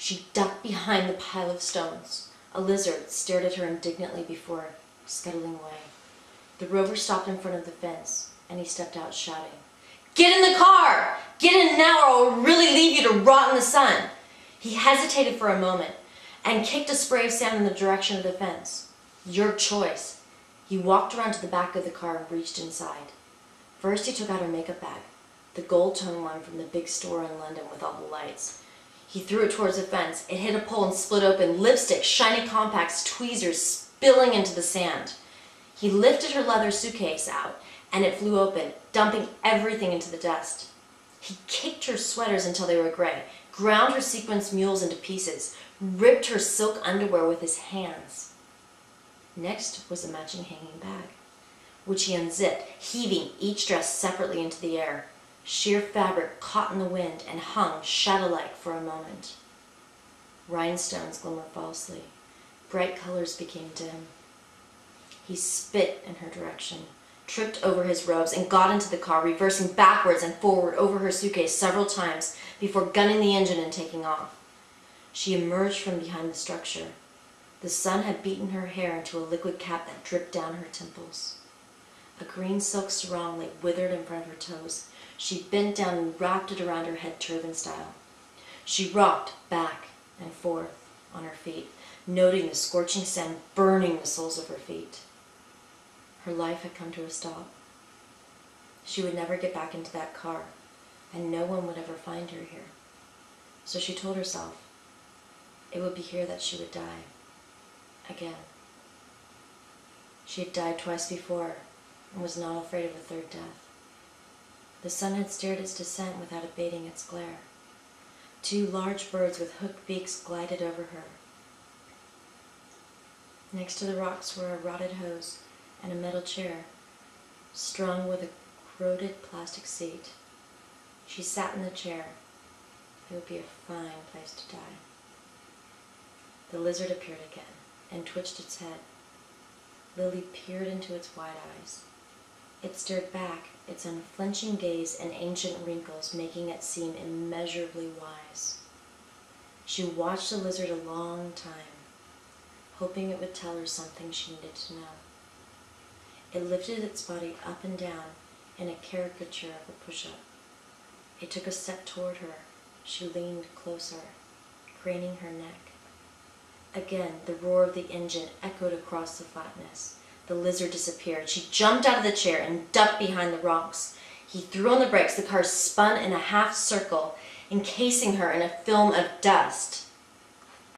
She ducked behind the pile of stones. A lizard stared at her indignantly before scuttling away. The rover stopped in front of the fence, and he stepped out shouting, "Get in the car! Get in now or I'll really leave you to rot in the sun!" He hesitated for a moment and kicked a spray of sand in the direction of the fence. "Your choice." He walked around to the back of the car and reached inside. First he took out her makeup bag, the gold-toned one from the big store in London with all the lights. He threw it towards the fence. It hit a pole and split open, lipstick, shiny compacts, tweezers spilling into the sand. He lifted her leather suitcase out, and it flew open, dumping everything into the dust. He kicked her sweaters until they were gray, ground her sequins mules into pieces, ripped her silk underwear with his hands. Next was a matching hanging bag, which he unzipped, heaving each dress separately into the air. Sheer fabric caught in the wind and hung shadow-like for a moment. Rhinestones glimmered falsely. Bright colors became dim. He spit in her direction, tripped over his robes, and got into the car, reversing backwards and forward over her suitcase several times before gunning the engine and taking off. She emerged from behind the structure. The sun had beaten her hair into a liquid cap that dripped down her temples. A green silk sarong lay withered in front of her toes. She bent down and wrapped it around her head turban style. She rocked back and forth on her feet, noting the scorching sand burning the soles of her feet. Her life had come to a stop. She would never get back into that car, and no one would ever find her here. So she told herself it would be here that she would die. Again. She had died twice before and was not afraid of a third death. The sun had steered its descent without abating its glare. Two large birds with hooked beaks glided over her. Next to the rocks were a rotted hose and a metal chair, strung with a corroded plastic seat. She sat in the chair. It would be a fine place to die. The lizard appeared again and twitched its head. Lily peered into its wide eyes. It stared back, its unflinching gaze and ancient wrinkles making it seem immeasurably wise. She watched the lizard a long time, hoping it would tell her something she needed to know. It lifted its body up and down in a caricature of a push-up. It took a step toward her. She leaned closer, craning her neck. Again, the roar of the engine echoed across the flatness. The lizard disappeared. She jumped out of the chair and ducked behind the rocks. He threw on the brakes. The car spun in a half circle, encasing her in a film of dust.